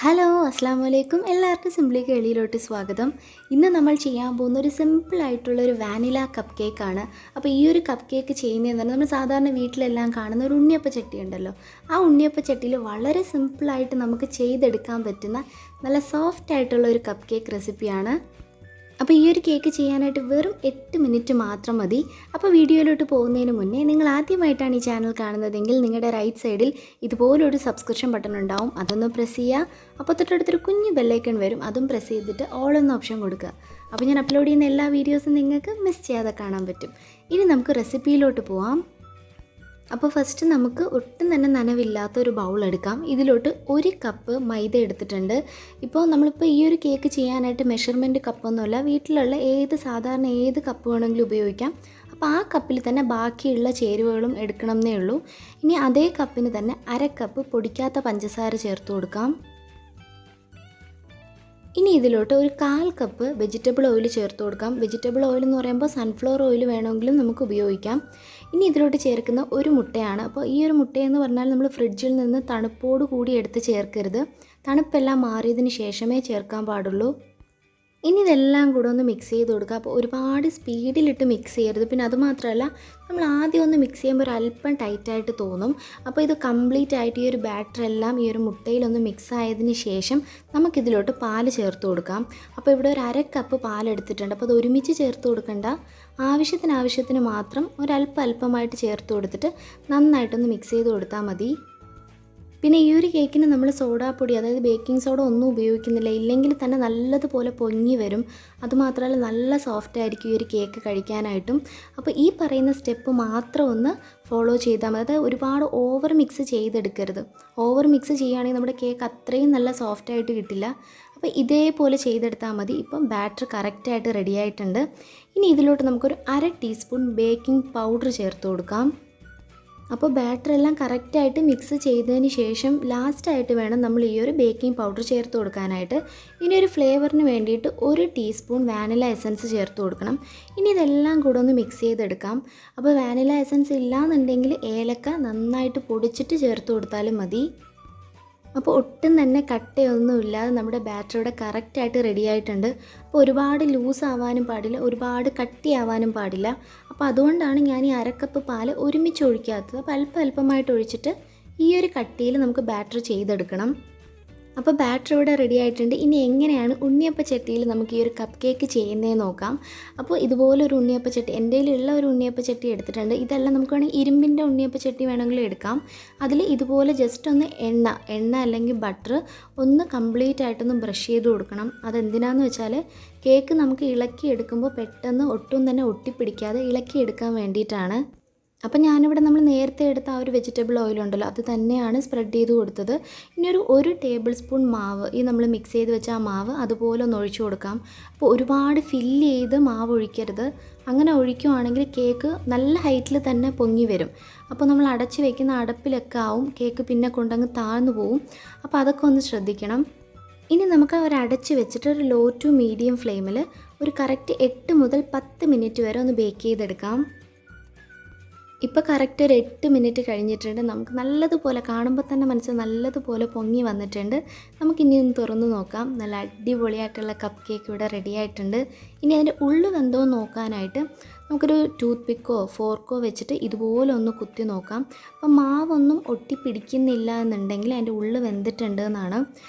Hello അസ്സാം വലൈക്കും. എല്ലാവർക്കും സിംപ്ലി കേളിയിലോട്ട് സ്വാഗതം. ഇന്ന് നമ്മൾ ചെയ്യാൻ പോകുന്ന ഒരു സിമ്പിളായിട്ടുള്ളൊരു വാനില കപ്പ് കേക്കാണ്. അപ്പോൾ ഈ ഒരു കപ്പ് കേക്ക് ചെയ്യുന്നതെന്ന് പറഞ്ഞാൽ നമ്മൾ സാധാരണ വീട്ടിലെല്ലാം കാണുന്ന ഒരു ഉണ്ണിയപ്പ ചട്ടി ഉണ്ടല്ലോ, ആ ഉണ്ണിയപ്പ ചട്ടിയിൽ വളരെ സിമ്പിളായിട്ട് നമുക്ക് ചെയ്തെടുക്കാൻ പറ്റുന്ന നല്ല സോഫ്റ്റ് ആയിട്ടുള്ള ഒരു കപ്പ് കേക്ക് റെസിപ്പിയാണ്. അപ്പോൾ ഈ ഒരു കേക്ക് ചെയ്യാനായിട്ട് വെറും 8 മിനിറ്റ് മാത്രം മതി. അപ്പോൾ വീഡിയോയിലോട്ട് പോകുന്നതിന് മുന്നേ നിങ്ങൾ ആദ്യമായിട്ടാണ് ഈ ചാനൽ കാണുന്നതെങ്കിൽ നിങ്ങളുടെ റൈറ്റ് സൈഡിൽ ഇതുപോലൊരു സബ്സ്ക്രിപ്ഷൻ ബട്ടൺ ഉണ്ടാവും, അതൊന്ന് പ്രസ് ചെയ്യുക. അപ്പോൾ തൊട്ടടുത്തൊരു കുഞ്ഞു ബെല്ലൈക്കൺ വരും, അതും പ്രസ് ചെയ്തിട്ട് ഓൾ എന്ന ഓപ്ഷൻ കൊടുക്കുക. അപ്പോൾ ഞാൻ അപ്ലോഡ് ചെയ്യുന്ന എല്ലാ വീഡിയോസും നിങ്ങൾക്ക് മിസ് ചെയ്യാതെ കാണാൻ പറ്റും. ഇനി നമുക്ക് റെസിപ്പിയിലോട്ട് പോവാം. അപ്പോൾ ഫസ്റ്റ് നമുക്ക് ഒട്ടും തന്നെ നനവില്ലാത്ത ഒരു ബൗൾ എടുക്കാം. ഇതിലോട്ട് 1 കപ്പ് മൈദ എടുത്തിട്ടുണ്ട്. ഇപ്പോൾ നമ്മളിപ്പോൾ ഈ ഒരു കേക്ക് ചെയ്യാനായിട്ട് മെഷർമെൻറ്റ് കപ്പൊന്നുമല്ല, വീട്ടിലുള്ള സാധാരണ ഏത് കപ്പ് വേണമെങ്കിലും ഉപയോഗിക്കാം. അപ്പോൾ ആ കപ്പിൽ തന്നെ ബാക്കിയുള്ള ചേരുവകളും എടുക്കണം എന്നേ ഉള്ളൂ. ഇനി അതേ കപ്പിന് തന്നെ 1/2 കപ്പ് പൊടിക്കാത്ത പഞ്ചസാര ചേർത്ത് കൊടുക്കാം. ഇനി ഇതിലോട്ട് ഒരു 1/4 കപ്പ് വെജിറ്റബിൾ ഓയിൽ ചേർത്ത് കൊടുക്കാം. വെജിറ്റബിൾ ഓയിൽ എന്ന് പറയുമ്പോൾ സൺഫ്ലവർ ഓയിൽ വേണമെങ്കിലും നമുക്ക് ഉപയോഗിക്കാം. ഇനി ഇതിലോട്ട് ചേർക്കുന്ന ഒരു മുട്ടയാണ്. അപ്പോൾ ഈ ഒരു മുട്ടയെന്ന് പറഞ്ഞാൽ നമ്മൾ ഫ്രിഡ്ജിൽ നിന്ന് തണുപ്പോട് കൂടി എടുത്ത് ചേർക്കരുത്, തണുപ്പെല്ലാം മാറിയതിന് ശേഷമേ ചേർക്കാൻ പാടുള്ളൂ. ഇനി ഇതെല്ലാം കൂടെ ഒന്ന് മിക്സ് ചെയ്ത് കൊടുക്കുക. അപ്പോൾ ഒരുപാട് സ്പീഡിലിട്ട് മിക്സ് ചെയ്യരുത്. പിന്നെ അതുമാത്രമല്ല, നമ്മൾ ആദ്യം ഒന്ന് മിക്സ് ചെയ്യുമ്പോൾ ഒരു അല്പം ടൈറ്റായിട്ട് തോന്നും. അപ്പോൾ ഇത് കംപ്ലീറ്റ് ആയിട്ട് ഈ ഒരു ബാറ്റർ എല്ലാം ഈ ഒരു മുട്ടയിലൊന്ന് മിക്സ് ആയതിന് ശേഷം നമുക്കിതിലോട്ട് പാല് ചേർത്ത് കൊടുക്കാം. അപ്പോൾ ഇവിടെ ഒരു 1/2 കപ്പ് പാലെടുത്തിട്ടുണ്ട്. അപ്പോൾ അത് ഒരുമിച്ച് ചേർത്ത് കൊടുക്കണ്ട, ആവശ്യത്തിന് മാത്രം അല്പമായിട്ട് ചേർത്ത് കൊടുത്തിട്ട് നന്നായിട്ടൊന്ന് മിക്സ് ചെയ്ത് കൊടുത്താൽ മതി. പിന്നെ ഈ ഒരു കേക്കിന് നമ്മൾ സോഡാപ്പൊടി, അതായത് ബേക്കിംഗ് സോഡ ഒന്നും ഉപയോഗിക്കുന്നില്ല, ഇല്ലെങ്കിൽ തന്നെ നല്ലതുപോലെ പൊങ്ങി വരും. അതുമാത്രമല്ല നല്ല സോഫ്റ്റ് ആയിരിക്കും ഈ ഒരു കേക്ക് കഴിക്കാനായിട്ടും. അപ്പോൾ ഈ പറയുന്ന സ്റ്റെപ്പ് മാത്രം ഒന്ന് ഫോളോ ചെയ്താൽ മതി. അതായത് ഒരുപാട് ഓവർ മിക്സ് ചെയ്തെടുക്കരുത്. ഓവർ മിക്സ് ചെയ്യുകയാണെങ്കിൽ നമ്മുടെ കേക്ക് അത്രയും നല്ല സോഫ്റ്റായിട്ട് കിട്ടില്ല. അപ്പോൾ ഇതേപോലെ ചെയ്തെടുത്താൽ മതി. ഇപ്പം ബാറ്റർ കറക്റ്റായിട്ട് റെഡി ആയിട്ടുണ്ട്. ഇനി ഇതിലോട്ട് നമുക്കൊരു 1/2 ടീസ്പൂൺ ബേക്കിംഗ് പൗഡർ ചേർത്ത് കൊടുക്കാം. അപ്പോൾ ബാറ്റർ എല്ലാം കറക്റ്റായിട്ട് മിക്സ് ചെയ്തതിന് ശേഷം ലാസ്റ്റായിട്ട് വേണം നമ്മൾ ഈ ഒരു ബേക്കിംഗ് പൗഡർ ചേർത്ത് കൊടുക്കാനായിട്ട്. ഇനി ഒരു ഫ്ലേവറിന് വേണ്ടിയിട്ട് 1 ടീസ്പൂൺ വാനില എസൻസ് ചേർത്ത് കൊടുക്കണം. ഇനി ഇതെല്ലാം കൂടെ ഒന്ന് മിക്സ് ചെയ്തെടുക്കാം. അപ്പോൾ വാനില എസൻസ് ഇല്ലാന്നുണ്ടെങ്കിൽ ഏലക്ക നന്നായിട്ട് പൊടിച്ചിട്ട് ചേർത്ത് കൊടുത്താലും മതി. അപ്പോൾ ഒട്ടും തന്നെ കട്ടയൊന്നുമില്ലാതെ നമ്മുടെ ബാറ്റർ ഇവിടെ കറക്റ്റായിട്ട് റെഡി ആയിട്ടുണ്ട്. അപ്പോൾ ഒരുപാട് ലൂസ് ആവാനും പാടില്ല, ഒരുപാട് കട്ടിയാവാനും പാടില്ല. അപ്പോൾ അതുകൊണ്ടാണ് ഞാൻ ഈ 1/2 കപ്പ് പാല് ഒരുമിച്ച് ഒഴിക്കാത്തത്. അപ്പോൾ അല്പമായിട്ട് ഒഴിച്ചിട്ട് ഈ ഒരു കട്ടിയിൽ നമുക്ക് ബാറ്റർ ചെയ്തെടുക്കണം. അപ്പോൾ ബാറ്റർ ഇവിടെ റെഡി ആയിട്ടുണ്ട്. ഇനി എങ്ങനെയാണ് ഉണ്ണിയപ്പ ചട്ടിയിൽ നമുക്ക് ഈ ഒരു കപ്പ് കേക്ക് ചെയ്യുന്നതെന്ന് നോക്കാം. അപ്പോൾ ഇതുപോലൊരു ഉണ്ണിയപ്പ ചട്ടി, എൻ്റെ കയ്യിലുള്ള ഒരു ഉണ്ണിയപ്പ ചട്ടി എടുത്തിട്ടുണ്ട്. ഇതെല്ലാം നമുക്ക് വേണമെങ്കിൽ ഇരുമ്പിൻ്റെ ഉണ്ണിയപ്പ ചട്ടി വേണമെങ്കിലും എടുക്കാം. അതിൽ ഇതുപോലെ ജസ്റ്റ് ഒന്ന് എണ്ണ അല്ലെങ്കിൽ ബട്ടർ ഒന്ന് കംപ്ലീറ്റ് ആയിട്ടൊന്ന് ബ്രഷ് ചെയ്ത് കൊടുക്കണം. അതെന്തിനാന്ന് വെച്ചാൽ കേക്ക് നമുക്ക് ഇളക്കി എടുക്കുമ്പോൾ പെട്ടെന്ന് ഒട്ടും തന്നെ ഒട്ടിപ്പിടിക്കാതെ ഇളക്കി എടുക്കാൻ വേണ്ടിയിട്ടാണ്. അപ്പം ഞാനിവിടെ നമ്മൾ നേരത്തെ എടുത്ത ആ ഒരു വെജിറ്റബിൾ ഓയിലുണ്ടല്ലോ, അത് തന്നെയാണ് സ്പ്രെഡ് ചെയ്ത് കൊടുത്തത്. ഇനി ഒരു 1 ടേബിൾ സ്പൂൺ മാവ്, ഈ നമ്മൾ മിക്സ് ചെയ്ത് വെച്ച ആ മാവ് അതുപോലെ ഒന്ന് ഒഴിച്ചു കൊടുക്കാം. അപ്പോൾ ഒരുപാട് ഫില്ല് ചെയ്ത് മാവ് ഒഴിക്കരുത്. അങ്ങനെ ഒഴിക്കുവാണെങ്കിൽ കേക്ക് നല്ല ഹൈറ്റിൽ തന്നെ പൊങ്ങി വരും. അപ്പോൾ നമ്മൾ അടച്ച് വെക്കുന്ന അടപ്പിലൊക്കെ ആവും കേക്ക്, പിന്നെ കൊണ്ടങ്ങ് താഴ്ന്നു പോവും. അപ്പോൾ അതൊക്കെ ഒന്ന് ശ്രദ്ധിക്കണം. ഇനി നമുക്ക് അടച്ച് വെച്ചിട്ട് ഒരു ലോ ടു മീഡിയം ഫ്ലെയിമിൽ ഒരു കറക്റ്റ് 8 മുതൽ 10 മിനിറ്റ് വരെ ഒന്ന് ബേക്ക് ചെയ്തെടുക്കാം. ഇപ്പോൾ കറക്റ്റ് ഒരു 8 മിനിറ്റ് കഴിഞ്ഞിട്ടുണ്ട്. നമുക്ക് നല്ലതുപോലെ കാണുമ്പോൾ തന്നെ മനസ്സിൽ നല്ലതുപോലെ പൊങ്ങി വന്നിട്ടുണ്ട്. നമുക്കിനി ഒന്ന് തുറന്ന് നോക്കാം. നല്ല അടിപൊളിയായിട്ടുള്ള കപ്പ് കേക്ക് ഇവിടെ റെഡി ആയിട്ടുണ്ട്. ഇനി അതിൻ്റെ ഉള്ളു വെന്തോ നോക്കാനായിട്ട് നമുക്കൊരു ടൂത്ത് പിക്കോ ഫോർക്കോ വെച്ചിട്ട് ഇതുപോലെ ഒന്ന് കുത്തി നോക്കാം. അപ്പോൾ മാവൊന്നും ഒട്ടിപ്പിടിക്കുന്നില്ല എന്നുണ്ടെങ്കിൽ അതിൻ്റെ ഉള്ളു വെന്തിട്ടുണ്ട് എന്നാണ്.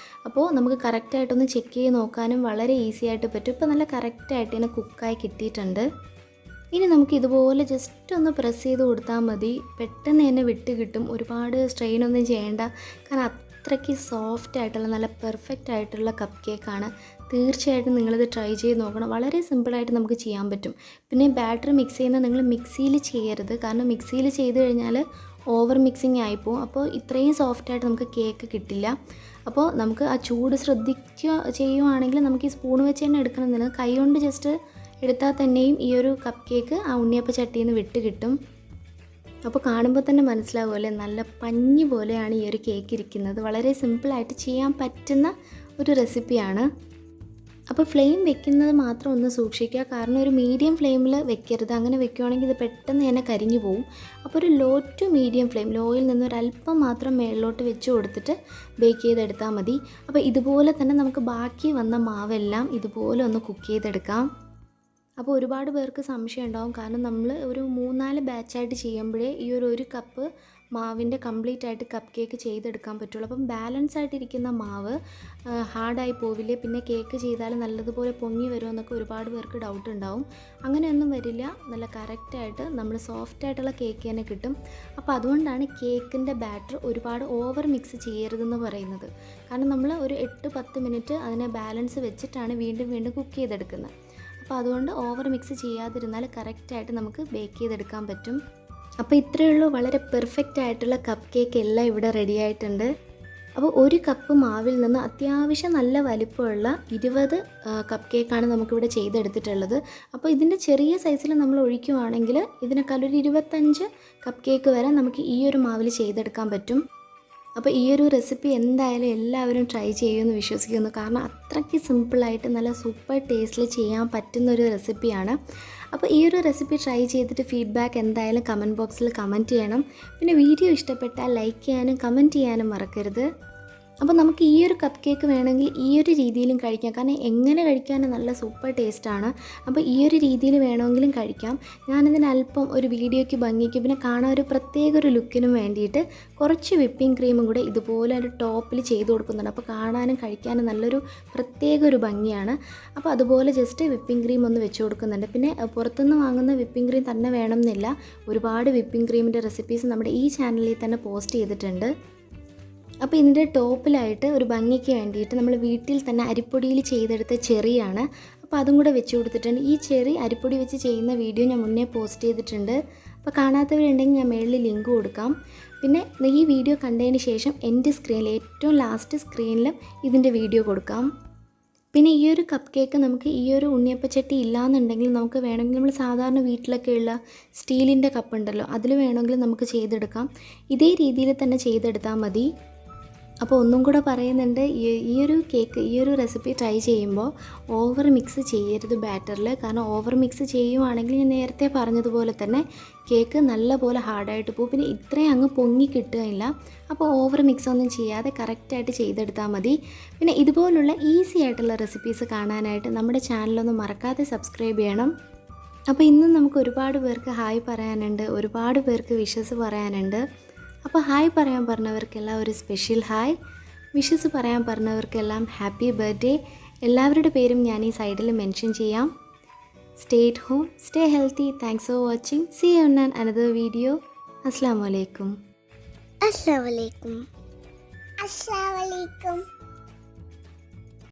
അപ്പോൾ നമുക്ക് കറക്റ്റായിട്ടൊന്ന് ചെക്ക് ചെയ്ത് നോക്കാനും വളരെ ഈസി ആയിട്ട് പറ്റും. ഇപ്പോൾ നല്ല കറക്റ്റായിട്ട് ഇതിനെ കുക്കായി കിട്ടിയിട്ടുണ്ട്. ഇനി നമുക്ക് ഇതുപോലെ ജസ്റ്റ് ഒന്ന് പ്രസ് ചെയ്ത് കൊടുത്താൽ മതി, പെട്ടെന്ന് തന്നെ വിട്ട് കിട്ടും. ഒരുപാട് സ്ട്രെയിനൊന്നും ചെയ്യേണ്ട, കാരണം അത്രയ്ക്ക് സോഫ്റ്റ് ആയിട്ടുള്ള നല്ല പെർഫെക്റ്റ് ആയിട്ടുള്ള കപ്പ് കേക്കാണ്. തീർച്ചയായിട്ടും നിങ്ങളിത് ട്രൈ ചെയ്ത് നോക്കണം. വളരെ സിമ്പിളായിട്ട് നമുക്ക് ചെയ്യാൻ പറ്റും. പിന്നെ ബാറ്റർ മിക്സ് ചെയ്യുന്നത് നിങ്ങൾ മിക്സിയിൽ ചെയ്യരുത്, കാരണം മിക്സിയിൽ ചെയ്ത് കഴിഞ്ഞാൽ ഓവർ മിക്സിങ് ആയിപ്പോവും. അപ്പോൾ ഇത്രയും സോഫ്റ്റായിട്ട് നമുക്ക് കേക്ക് കിട്ടില്ല. അപ്പോൾ നമുക്ക് ആ ചൂട് ശ്രദ്ധിക്കുക ചെയ്യുവാണെങ്കിൽ നമുക്ക് ഈ സ്പൂൺ വെച്ച് തന്നെ എടുക്കണമെന്നില്ല, കൈ കൊണ്ട് ജസ്റ്റ് എടുത്താൽ തന്നെയും ഈ ഒരു കപ്പ് കേക്ക് ആ ഉണ്ണിയപ്പ ചട്ടിയിൽ നിന്ന് വിട്ട് കിട്ടും. അപ്പോൾ കാണുമ്പോൾ തന്നെ മനസ്സിലാവുമല്ലേ, നല്ല പഞ്ഞി പോലെയാണ് ഈ ഒരു കേക്ക് ഇരിക്കുന്നത്. വളരെ സിമ്പിളായിട്ട് ചെയ്യാൻ പറ്റുന്ന ഒരു റെസിപ്പിയാണ്. അപ്പോൾ ഫ്ലെയിം വെക്കുന്നത് മാത്രം ഒന്ന് സൂക്ഷിക്കുക, കാരണം ഒരു മീഡിയം ഫ്ലെയിമിൽ വെക്കരുത്. അങ്ങനെ വെക്കുകയാണെങ്കിൽ ഇത് പെട്ടെന്ന് തന്നെ കരിഞ്ഞു പോകും. അപ്പോൾ ഒരു ലോ ടു മീഡിയം ഫ്ലെയിം, ലോയിൽ നിന്ന് ഒരല്പം മാത്രം മേളിലോട്ട് വെച്ച് കൊടുത്തിട്ട് ബേക്ക് ചെയ്തെടുത്താൽ മതി. അപ്പോൾ ഇതുപോലെ തന്നെ നമുക്ക് ബാക്കി വന്ന മാവെല്ലാം ഇതുപോലെ ഒന്ന് കുക്ക് ചെയ്തെടുക്കാം. അപ്പോൾ ഒരുപാട് പേർക്ക് സംശയം ഉണ്ടാവും, കാരണം നമ്മൾ ഒരു 3-4 ബാച്ചായിട്ട് ചെയ്യുമ്പോഴേ ഈ ഒരു കപ്പ് മാവിൻ്റെ കംപ്ലീറ്റ് ആയിട്ട് കപ്പ് കേക്ക് ചെയ്തെടുക്കാൻ പറ്റുള്ളൂ. അപ്പം ബാലൻസ് ആയിട്ടിരിക്കുന്ന മാവ് ഹാർഡായി പോവില്ലേ, പിന്നെ കേക്ക് ചെയ്താൽ നല്ലതുപോലെ പൊങ്ങി വരുമെന്നൊക്കെ ഒരുപാട് പേർക്ക് ഡൗട്ട് ഉണ്ടാവും. അങ്ങനെയൊന്നും വരില്ല, നല്ല കറക്റ്റായിട്ട് നമ്മൾ സോഫ്റ്റ് ആയിട്ടുള്ള കേക്ക് തന്നെ കിട്ടും. അപ്പോൾ അതുകൊണ്ടാണ് കേക്കിൻ്റെ ബാറ്റർ ഒരുപാട് ഓവർ മിക്സ് ചെയ്യരുതെന്ന് പറയുന്നത്. കാരണം നമ്മൾ ഒരു 8-10 മിനിറ്റ് അതിനെ ബാലൻസ് വെച്ചിട്ടാണ് വീണ്ടും വീണ്ടും കുക്ക് ചെയ്തെടുക്കുന്നത്. അപ്പോൾ അതുകൊണ്ട് ഓവർ മിക്സ് ചെയ്യാതിരുന്നാൽ കറക്റ്റായിട്ട് നമുക്ക് ബേക്ക് ചെയ്തെടുക്കാൻ പറ്റും. അപ്പോൾ ഇത്രയേ ഉള്ളൂ, വളരെ പെർഫെക്റ്റ് ആയിട്ടുള്ള കപ്പ് കേക്ക് എല്ലാം ഇവിടെ റെഡി ആയിട്ടുണ്ട്. അപ്പോൾ ഒരു കപ്പ് മാവിൽ നിന്ന് അത്യാവശ്യം നല്ല വലിപ്പമുള്ള 20 കപ്പ് കേക്കാണ് നമുക്കിവിടെ ചെയ്തെടുത്തിട്ടുള്ളത്. അപ്പോൾ ഇതിൻ്റെ ചെറിയ സൈസിൽ നമ്മൾ ഒഴിക്കുവാണെങ്കിൽ ഇതിനേക്കാളൊരു 25 കപ്പ് കേക്ക് വരെ നമുക്ക് ഈ ഒരു മാവിൽ ചെയ്തെടുക്കാൻ പറ്റും. അപ്പോൾ ഈ ഒരു റെസിപ്പി എന്തായാലും എല്ലാവരും ട്രൈ ചെയ്യുമെന്ന് വിശ്വസിക്കുന്നു, കാരണം അത്രയ്ക്ക് സിമ്പിളായിട്ട് നല്ല സൂപ്പർ ടേസ്റ്റിൽ ചെയ്യാൻ പറ്റുന്നൊരു റെസിപ്പിയാണ്. അപ്പോൾ ഈ ഒരു റെസിപ്പി ട്രൈ ചെയ്തിട്ട് ഫീഡ്ബാക്ക് എന്തായാലും കമൻറ്റ് ബോക്സിൽ കമൻറ്റ് ചെയ്യണം. പിന്നെ വീഡിയോ ഇഷ്ടപ്പെട്ടാൽ ലൈക്ക് ചെയ്യാനും കമൻറ്റ് ചെയ്യാനും മറക്കരുത്. അപ്പോൾ നമുക്ക് ഈ ഒരു കപ്പ് കേക്ക് വേണമെങ്കിൽ ഈ ഒരു രീതിയിലും കഴിക്കാം, കാരണം എങ്ങനെ കഴിക്കാനും നല്ല സൂപ്പർ ടേസ്റ്റാണ്. അപ്പോൾ ഈ ഒരു രീതിയിൽ വേണമെങ്കിലും കഴിക്കാം. ഞാനിതിന് അല്പം ഒരു വീഡിയോയ്ക്ക് ഭംഗിക്ക്, പിന്നെ കാണാൻ ഒരു പ്രത്യേക ഒരു ലുക്കിനും വേണ്ടിയിട്ട് കുറച്ച് വിപ്പിംഗ് ക്രീമും കൂടെ ഇതുപോലെ ഒരു ടോപ്പിൽ ചെയ്ത് കൊടുക്കുന്നുണ്ട്. അപ്പോൾ കാണാനും കഴിക്കാനും നല്ലൊരു പ്രത്യേക ഒരു ഭംഗിയാണ്. അപ്പോൾ അതുപോലെ ജസ്റ്റ് വിപ്പിംഗ് ക്രീം ഒന്ന് വെച്ച് കൊടുക്കുന്നുണ്ട്. പിന്നെ പുറത്തുനിന്ന് വാങ്ങുന്ന വിപ്പിംഗ് ക്രീം തന്നെ വേണമെന്നില്ല, ഒരുപാട് വിപ്പിംഗ് ക്രീമിൻ്റെ റെസിപ്പീസ് നമ്മുടെ ഈ ചാനലിൽ തന്നെ പോസ്റ്റ് ചെയ്തിട്ടുണ്ട്. അപ്പോൾ ഇതിൻ്റെ ടോപ്പിലായിട്ട് ഒരു ഭംഗിക്ക് വേണ്ടിയിട്ട് നമ്മൾ വീട്ടിൽ തന്നെ അരിപ്പൊടിയിൽ ചെയ്തെടുത്ത ചെറിയാണ്, അപ്പോൾ അതും കൂടെ വെച്ച് കൊടുത്തിട്ടുണ്ട്. ഈ ചെറി അരിപ്പൊടി വെച്ച് ചെയ്യുന്ന വീഡിയോ ഞാൻ മുന്നേ പോസ്റ്റ് ചെയ്തിട്ടുണ്ട്. അപ്പോൾ കാണാത്തവരുണ്ടെങ്കിൽ ഞാൻ മേളിൽ ലിങ്ക് കൊടുക്കാം. പിന്നെ ഈ വീഡിയോ കണ്ടതിന് ശേഷം എൻ്റെ സ്ക്രീനിൽ ഏറ്റവും ലാസ്റ്റ് സ്ക്രീനിലും ഇതിൻ്റെ വീഡിയോ കൊടുക്കാം. പിന്നെ ഈ ഒരു കപ്പ് കേക്ക് നമുക്ക് ഈ ഒരു ഉണ്ണിയപ്പച്ചട്ടി ഇല്ലയെന്നുണ്ടെങ്കിൽ നമുക്ക് വേണമെങ്കിൽ നമ്മൾ സാധാരണ വീട്ടിലൊക്കെ ഉള്ള സ്റ്റീലിൻ്റെ കപ്പ് ഉണ്ടല്ലോ, അതിൽ വേണമെങ്കിൽ നമുക്ക് ചെയ്തെടുക്കാം. ഇതേ രീതിയിൽ തന്നെ ചെയ്തെടുത്താൽ മതി. അപ്പോൾ ഒന്നും കൂടെ പറയുന്നുണ്ട്, ഈ ഒരു കേക്ക്, ഈ ഒരു റെസിപ്പി ട്രൈ ചെയ്യുമ്പോൾ ഓവർ മിക്സ് ചെയ്യരുത് ബാറ്ററിൽ. കാരണം ഓവർ മിക്സ് ചെയ്യുവാണെങ്കിൽ ഞാൻ നേരത്തെ പറഞ്ഞതുപോലെ തന്നെ കേക്ക് നല്ലപോലെ ഹാർഡായിട്ട് പോകും, പിന്നെ ഇത്രയും അങ്ങ് പൊങ്ങി കിട്ടുകയില്ല. അപ്പോൾ ഓവർ മിക്സ് ഒന്നും ചെയ്യാതെ കറക്റ്റായിട്ട് ചെയ്തെടുത്താൽ മതി. പിന്നെ ഇതുപോലുള്ള ഈസി ആയിട്ടുള്ള റെസിപ്പീസ് കാണാനായിട്ട് നമ്മുടെ ചാനലൊന്ന് മറക്കാതെ സബ്സ്ക്രൈബ് ചെയ്യണം. അപ്പോൾ ഇന്നും നമുക്ക് ഒരുപാട് പേർക്ക് ഹായ് പറയാനുണ്ട്, ഒരുപാട് പേർക്ക് വിഷസ് പറയാനുണ്ട്. അപ്പോൾ ഹായ് പറയാൻ പറഞ്ഞവർക്കെല്ലാം ഒരു സ്പെഷ്യൽ ഹായ്, വിഷസ് പറയാൻ പറഞ്ഞവർക്കെല്ലാം ഹാപ്പി ബർത്ത്ഡേ. എല്ലാവരുടെ പേരും ഞാൻ ഈ സൈഡിൽ മെൻഷൻ ചെയ്യാം. Stay at home, stay healthy. Thanks for watching. See you on another video. അസ്സലാമു അലൈക്കും. Assalamualaikum. Assalamualaikum.